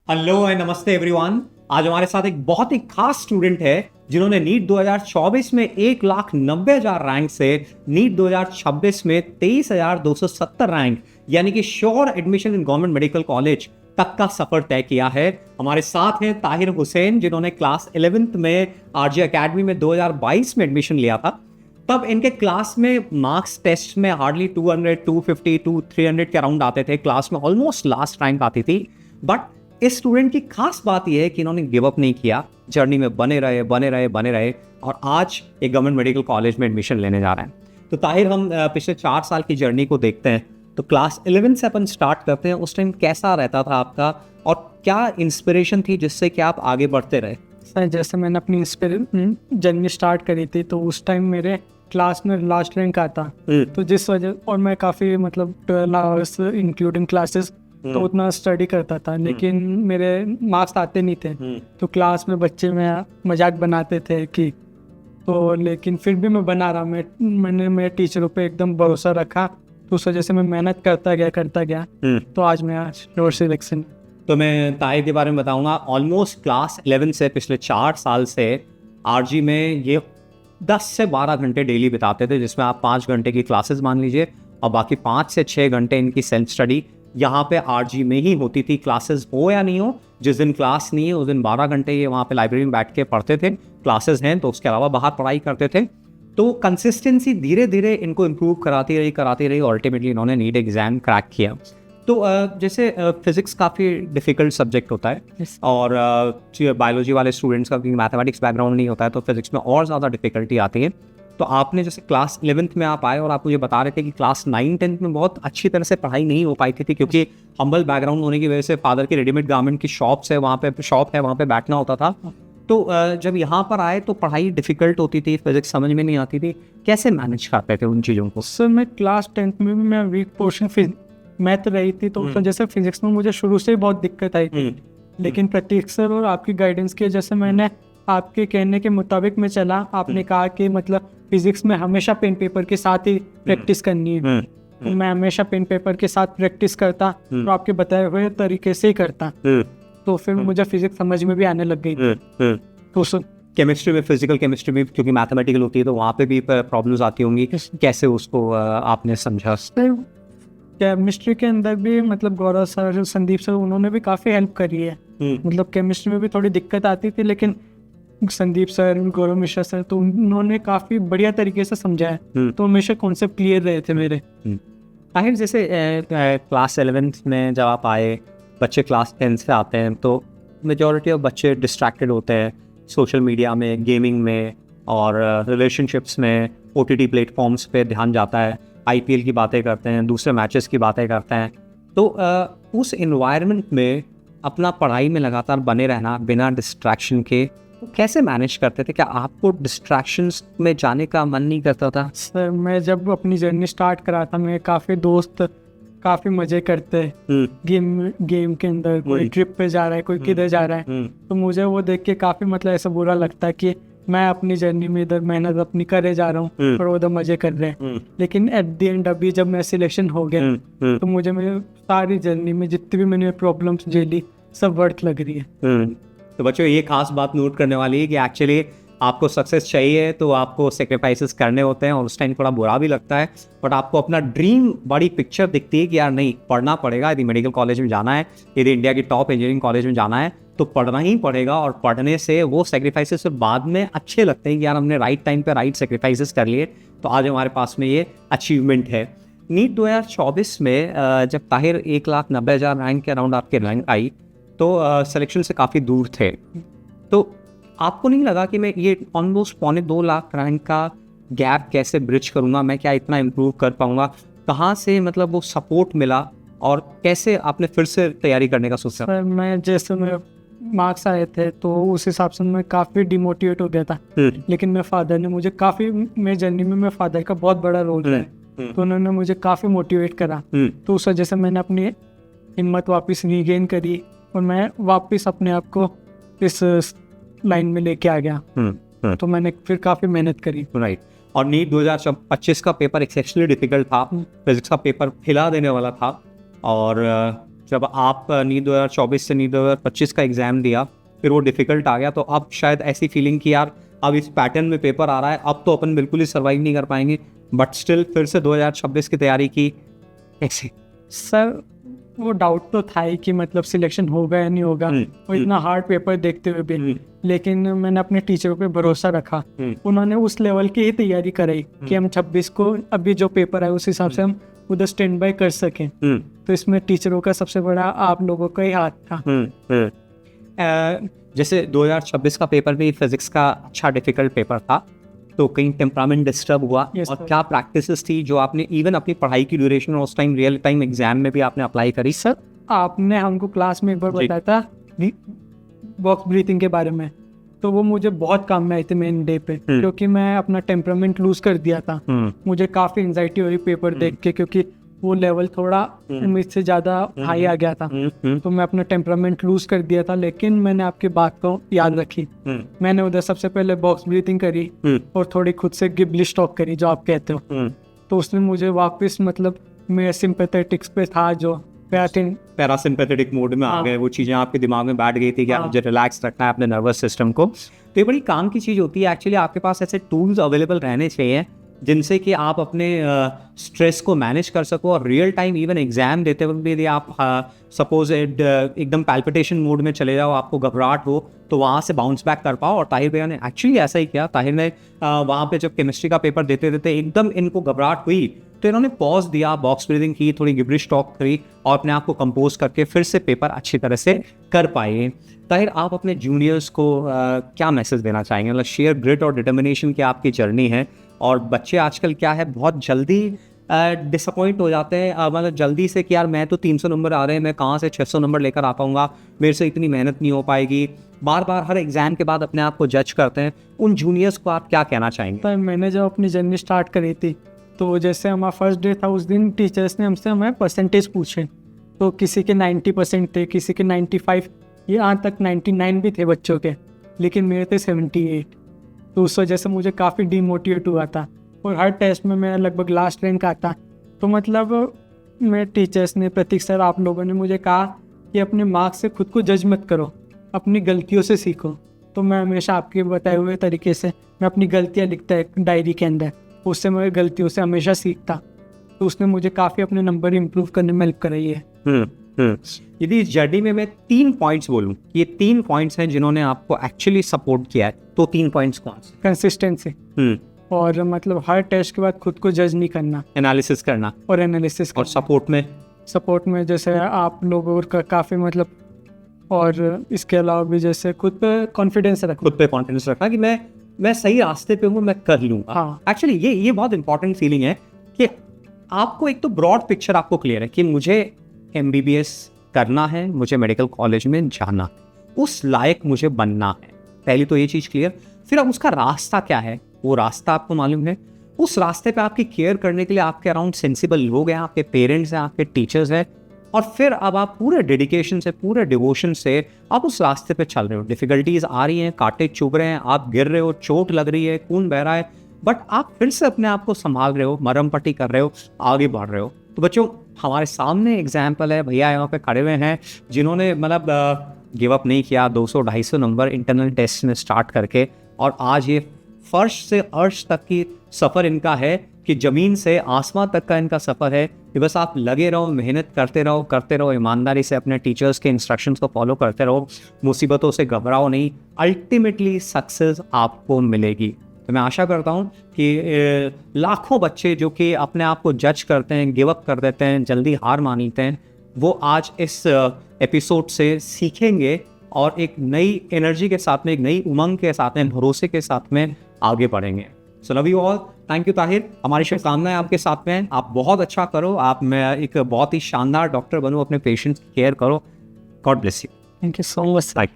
Hello and नमस्ते everyone. आज हमारे साथ एक बहुत ही खास स्टूडेंट है जिन्होंने नीट 2024 में 1,90,000 रैंक से नीट 2026 में 23,270 रैंक यानी कि sure admission in government medical college तक का सफर तय किया है। हमारे साथ हैं ताहिर हुसैन जिन्होंने क्लास 11th में आरजे एकेडमी में 2022 में एडमिशन लिया था। तब इनके क्लास में मार्क्स टेस्ट में हार्डली 200, 250, 300 के अराउंड आते थे। क्लास में ऑलमोस्ट लास्ट रैंक आती थी। बट इस स्टूडेंट की खास बात यह है कि इन्होंने गिव अप नहीं किया, जर्नी में बने रहे और आज एक गवर्नमेंट मेडिकल कॉलेज में एडमिशन लेने जा रहे हैं। तो ताहिर, हम पिछले 4 साल की जर्नी को देखते हैं। तो क्लास 11 से अपन स्टार्ट करते हैं। उस टाइम कैसा रहता था आपका और क्या इंस्पिरेशन थी जिससे कि आप आगे बढ़ते रहे? सर, जैसे मैंने अपनी जर्नी स्टार्ट करी थी तो उस टाइम मेरे क्लास में लास्ट रैंक आता, तो जिस वजह और मैं काफ़ी 12 आवर्स इंक्लूडिंग क्लासेस तो उतना स्टडी करता था, लेकिन मेरे मार्क्स आते नहीं थे। तो क्लास में बच्चे में मजाक बनाते थे कि तो, लेकिन फिर भी मैं बना रहा। मैंने मेरे टीचरों पे एकदम भरोसा रखा, तो उस वजह से मैं मेहनत करता गया तो आज मैं श्योर सिलेक्शन। तो मैं ताहिर के बारे में बताऊंगा। ऑलमोस्ट क्लास 11 से पिछले 4 साल से आरजी में ये 10 से 12 घंटे डेली बिताते थे, जिसमें आप 5 घंटे की क्लासेस मान लीजिए और बाकी 5 से 6 घंटे इनकी सेल्फ स्टडी यहाँ पे आरजी में ही होती थी। क्लासेस हो या नहीं हो, जिस दिन क्लास नहीं है उस दिन 12 घंटे ये वहाँ पे लाइब्रेरी में बैठ के पढ़ते थे। क्लासेस हैं तो उसके अलावा बाहर पढ़ाई करते थे। तो कंसिस्टेंसी धीरे धीरे इनको इम्प्रूव कराती रही। अल्टीमेटली इन्होंने नीट एग्जाम क्रैक किया। तो जैसे फिजिक्स काफ़ी डिफ़िकल्ट सब्जेक्ट होता है और बायोलॉजी वाले स्टूडेंट्स का क्योंकि मैथमेटिक्स बैकग्राउंड नहीं होता है तो फिजिक्स में और ज़्यादा डिफ़िकल्टी आती है। तो आपने जैसे क्लास 11th में आप आए और आप मुझे बता रहे थे कि क्लास 9-10 में बहुत अच्छी तरह से पढ़ाई नहीं हो पाई थी क्योंकि हम्बल बैकग्राउंड होने की वजह से फादर की रेडीमेड गारमेंट की शॉप है वहाँ पे बैठना होता था। तो जब यहाँ पर आए तो पढ़ाई डिफ़िकल्ट होती थी, फिजिक्स समझ में नहीं आती थी। कैसे मैनेज करते थे उन चीज़ों को? सर, मैं क्लास 10th में भी मैं वीक पोर्शन मैथ रही थी, तो जैसे फिजिक्स में मुझे शुरू से ही बहुत दिक्कत आई थी। लेकिन प्रतीक सर और आपकी गाइडेंस की वजह से मैंने आपके कहने के मुताबिक मैं चला। आपने कहा कि फिजिक्स में हमेशा पेन पेपर के साथ ही प्रैक्टिस करनी है। तो मैं हमेशा पेन पेपर के साथ प्रैक्टिस करता और आपके बताए हुए तरीके से ही करता। तो फिर मुझे फिजिक्स समझ में भी आने लग गई। तो केमिस्ट्री में, फिजिकल केमिस्ट्री में क्योंकि मैथमेटिकल होती है तो वहाँ पे भी प्रॉब्लम्स आती होंगी। कैसे उसको आपने समझा? केमिस्ट्री के अंदर भी गौरव सर, संदीप सर, उन्होंने भी काफ़ी हेल्प करी है। केमिस्ट्री में भी थोड़ी दिक्कत आती थी, लेकिन संदीप सर, गौरव मिश्रा सर, तो उन्होंने काफ़ी बढ़िया तरीके से समझाया। तो हमेशा कॉन्सेप्ट क्लियर रहे थे मेरे। ताहिर, जैसे क्लास 11th में जब आप आए, बच्चे क्लास 10 से आते हैं तो मेजॉरिटी ऑफ बच्चे डिस्ट्रैक्टेड होते हैं सोशल मीडिया में, गेमिंग में और रिलेशनशिप्स में। OTT प्लेटफॉर्म्स पे ध्यान जाता है, IPL की बातें करते हैं, दूसरे मैचेस की बातें करते हैं। तो उस इन्वायरमेंट में अपना पढ़ाई में लगातार बने रहना बिना डिस्ट्रैक्शन के कैसे मैनेज करते थे? क्या आपको डिस्ट्रैक्शंस में जाने का मन नहीं करता था? सर, मैं जब अपनी जर्नी स्टार्ट करा था, मेरे काफ़ी दोस्त काफ़ी मज़े करते गेम के अंदर। कोई ट्रिप पे जा रहा है, कोई किधर जा रहा है, तो मुझे वो देख के काफ़ी ऐसा बुरा लगता है कि मैं अपनी जर्नी में इधर मेहनत अपनी करे जा रहा हूँ और उधर मज़े कर रहे हैं। लेकिन एट द एंड अभी जब मैं सिलेक्शन हो गया तो मुझे मेरी सारी जर्नी में जितनी भी मैंने प्रॉब्लम्स झेली सब वर्थ लग रही है। तो बच्चों, ये खास बात नोट करने वाली है कि एक्चुअली आपको सक्सेस चाहिए तो आपको सेक्रीफाइसेस करने होते हैं और उस टाइम थोड़ा बुरा भी लगता है। बट आपको अपना ड्रीम बड़ी पिक्चर दिखती है कि यार नहीं, पढ़ना पड़ेगा। यदि मेडिकल कॉलेज में जाना है, यदि इंडिया की टॉप इंजीनियरिंग कॉलेज में जाना है तो पढ़ना ही पड़ेगा। और पढ़ने से वो सेक्रीफाइसेस बाद में अच्छे लगते हैं कि यार हमने राइट टाइम पे राइट सेक्रीफाइसेस कर लिए, तो आज हमारे पास में ये अचीवमेंट है। नीट 2024 में जब ताहिर 1,90,000 रैंक के अराउंड आपके रैंक आई तो सिलेक्शन से काफ़ी दूर थे। तो आपको नहीं लगा कि मैं ये ऑलमोस्ट 2.25 लाख रैंक का गैप कैसे ब्रिज करूँगा, मैं क्या इतना इम्प्रूव कर पाऊँगा? कहाँ से वो सपोर्ट मिला और कैसे आपने फिर से तैयारी करने का सोचा? सर, मैं जैसे मेरे मार्क्स आए थे तो उस हिसाब से मैं काफ़ी डिमोटिवेट हो गया था। लेकिन मेरे फादर ने मुझे काफ़ी, मेरी जर्नी में मेरे फादर का बहुत बड़ा रोल है, तो उन्होंने मुझे काफ़ी मोटिवेट करा। तो उस वजह से मैंने अपनी हिम्मत वापस रीगेन करी और मैं वापस अपने आप को इस लाइन में लेके आ गया। तो मैंने फिर काफ़ी मेहनत करी। राइट। और नीट 2025 का पेपर एक्सेप्शनली डिफिकल्ट था। फिजिक्स का पेपर हिला देने वाला था और जब आप नीट 2024 से नीट 2025 का एग्ज़ाम दिया, फिर वो डिफ़िकल्ट आ गया, तो अब शायद ऐसी फीलिंग कि यार अब इस पैटर्न में पेपर आ रहा है, अब तो अपन बिल्कुल ही सर्वाइव नहीं कर पाएंगे, बट स्टिल फिर से 2026 की तैयारी की कैसे? सर वो डाउट तो था ही कि मतलब सिलेक्शन होगा या नहीं होगा, वो इतना हार्ड पेपर देखते हुए भी, लेकिन मैंने अपने टीचरों पे भरोसा रखा। उन्होंने उस लेवल की ही तैयारी कराई कि हम 26 को अभी जो पेपर है उस हिसाब से हम उधर स्टैंड बाय कर सकें। तो इसमें टीचरों का सबसे बड़ा आप लोगों का ही हाथ था। जैसे 2026 का पेपर भी फिजिक्स का अच्छा डिफिकल्ट पेपर था, तो कहीं टेम्परामेंट डिस्टर्ब हुआ? Yes, और sir. क्या प्रैक्टिसेस थी जो आपने इवन अपनी पढ़ाई की ड्यूरेशन और उस टाइम रियल टाइम एग्जाम में भी आपने अप्लाई करी? सर आपने हमको क्लास में एक बार जी। बताया था बॉक्स ब्रीथिंग के बारे में, तो वो मुझे बहुत काम में आई थी मेन डे पे, क्योंकि मैं अपना टेम्परामेंट लूज कर दिया था। मुझे काफ़ी एंजाइटी हो रही पेपर देख के, क्योंकि वो लेवल थोड़ा मुझसे ज़्यादा हाई आ गया था। तो मैं अपना टेम्परामेंट लूज कर दिया था, लेकिन मैंने आपकी बात को याद रखी। मैंने उधर सबसे पहले बॉक्स ब्रीथिंग करी और थोड़ी खुद से गिबलिश टॉक करी जो आप कहते हो। तो उसने मुझे वापस मतलब मेरे सिंपैथेटिक्स पे था जो पैरासिम्पैथेटिक मोड में आ हाँ। गए, वो चीज़ें आपके दिमाग में बैठ गई थी कि मुझे रिलैक्स रखना है अपने नर्वस सिस्टम को। तो ये बड़ी काम की चीज़ होती है एक्चुअली, आपके पास ऐसे टूल्स अवेलेबल रहने चाहिए जिनसे कि आप अपने स्ट्रेस को मैनेज कर सको, और रियल टाइम इवन एग्जाम देते वक्त भी यदि आप सपोज एकदम पैल्पिटेशन मोड में चले जाओ, आपको घबराहट हो, तो वहाँ से बाउंस बैक कर पाओ। और ताहिर भैया ने एक्चुअली ऐसा ही किया। ताहिर ने वहाँ पे जब केमिस्ट्री का पेपर देते देते एकदम इनको घबराहट हुई, तो इन्होंने पॉज दिया, बॉक्स ब्रीदिंग की, थोड़ी गिब्रिश टॉक करी और अपने आप को कंपोज करके फिर से पेपर अच्छी तरह से कर पाए। ताहिर, आप अपने जूनियर्स को क्या मैसेज देना चाहेंगे? मतलब शेयर ग्रिट और डिटर्मिनेशन की आपकी जर्नी है, और बच्चे आजकल क्या है बहुत जल्दी डिसअपॉइंट हो जाते हैं, मतलब जल्दी से कि यार मैं तो 300 नंबर आ रहे हैं, मैं कहाँ से 600 नंबर लेकर आ पाऊँगा, मेरे से इतनी मेहनत नहीं हो पाएगी, बार बार हर एग्जाम के बाद अपने आप को जज करते हैं। उन जूनियर्स को आप क्या कहना चाहेंगे? तो मैंने जब अपनी जर्नी स्टार्ट करी थी, तो जैसे हमारा फर्स्ट डे था, उस दिन टीचर्स ने हमसे हमें परसेंटेज पूछे। तो किसी के 90% थे, किसी के 95, यहाँ तक 99 भी थे बच्चों के, लेकिन मेरे थे 78। तो उस वजह से मुझे काफ़ी डीमोटिवेट हुआ था, और हर टेस्ट में मैं लगभग लास्ट रैंक आता। तो मतलब मेरे टीचर्स ने, प्रतीक सर, आप लोगों ने मुझे कहा कि अपने मार्क्स से खुद को जज मत करो, अपनी गलतियों से सीखो। तो मैं हमेशा आपके बताए हुए तरीके से मैं अपनी गलतियाँ लिखता है डायरी के अंदर, उससे मैं गलतियों से हमेशा सीखता। तो उसने मुझे काफ़ी अपने नंबर इम्प्रूव करने में हेल्प कराई है। यदि इस जर्नी में मैं 3 पॉइंट्स बोलूँ, ये 3 पॉइंट्स हैं जिन्होंने आपको एक्चुअली सपोर्ट किया है, तो 3 पॉइंट्स कौन से? कंसिस्टेंसी, और मतलब हर टेस्ट के बाद खुद को जज नहीं करना, एनालिसिस करना, और एनालिसिस और सपोर्ट में जैसे आप लोगों का काफ़ी मतलब, और इसके अलावा भी जैसे खुद पे कॉन्फिडेंस रखना कि मैं सही रास्ते पे हूँ, मैं कर लूँगा। हाँ। एक्चुअली ये बहुत इंपॉर्टेंट फीलिंग है कि आपको एक तो ब्रॉड पिक्चर आपको क्लियर है कि मुझे MBBS करना है, मुझे मेडिकल कॉलेज में जाना है, उस लायक मुझे बनना है। पहली तो ये चीज़ क्लियर। फिर अब उसका रास्ता क्या है, वो रास्ता आपको मालूम है। उस रास्ते पे आपकी केयर करने के लिए आपके अराउंड सेंसिबल लोग हैं, आपके पेरेंट्स हैं, आपके टीचर्स हैं, और फिर अब आप पूरे डेडिकेशन से, पूरे डिवोशन से आप उस रास्ते पे चल रहे हो। डिफ़िकल्टीज आ रही हैं, कांटे चुभ रहे हैं, आप गिर रहे हो, चोट लग रही है, खून बह रहा है, बट आप फिर से अपने आप को संभाल रहे हो, मरहम पट्टी कर रहे हो, आगे बढ़ रहे हो। तो बच्चों, हमारे सामने एग्जाम्पल है, भैया यहाँ पे खड़े हुए हैं जिन्होंने मतलब गिव अप नहीं किया, 200-250 नंबर इंटरनल टेस्ट में स्टार्ट करके, और आज ये फर्श से अर्श तक की सफ़र इनका है कि ज़मीन से आसमां तक का इनका सफ़र है कि बस आप लगे रहो, मेहनत करते रहो, ईमानदारी से अपने टीचर्स के इंस्ट्रक्शंस को फॉलो करते रहो, मुसीबतों से घबराओ नहीं, अल्टीमेटली सक्सेस आपको मिलेगी। तो मैं आशा करता हूँ कि लाखों बच्चे जो कि अपने आप को जज करते हैं, गिव अप कर देते हैं, जल्दी हार मान लेते हैं, वो आज इस एपिसोड से सीखेंगे और एक नई एनर्जी के साथ में, एक नई उमंग के साथ में, भरोसे के साथ में आगे बढ़ेंगे। So love you all, thank you Tahir, हमारी शुभकामनाएं आपके साथ में, आप बहुत अच्छा करो, आप मैं एक बहुत ही शानदार डॉक्टर बनो, अपने पेशेंट्स की केयर करो। God bless you. Thank you so much.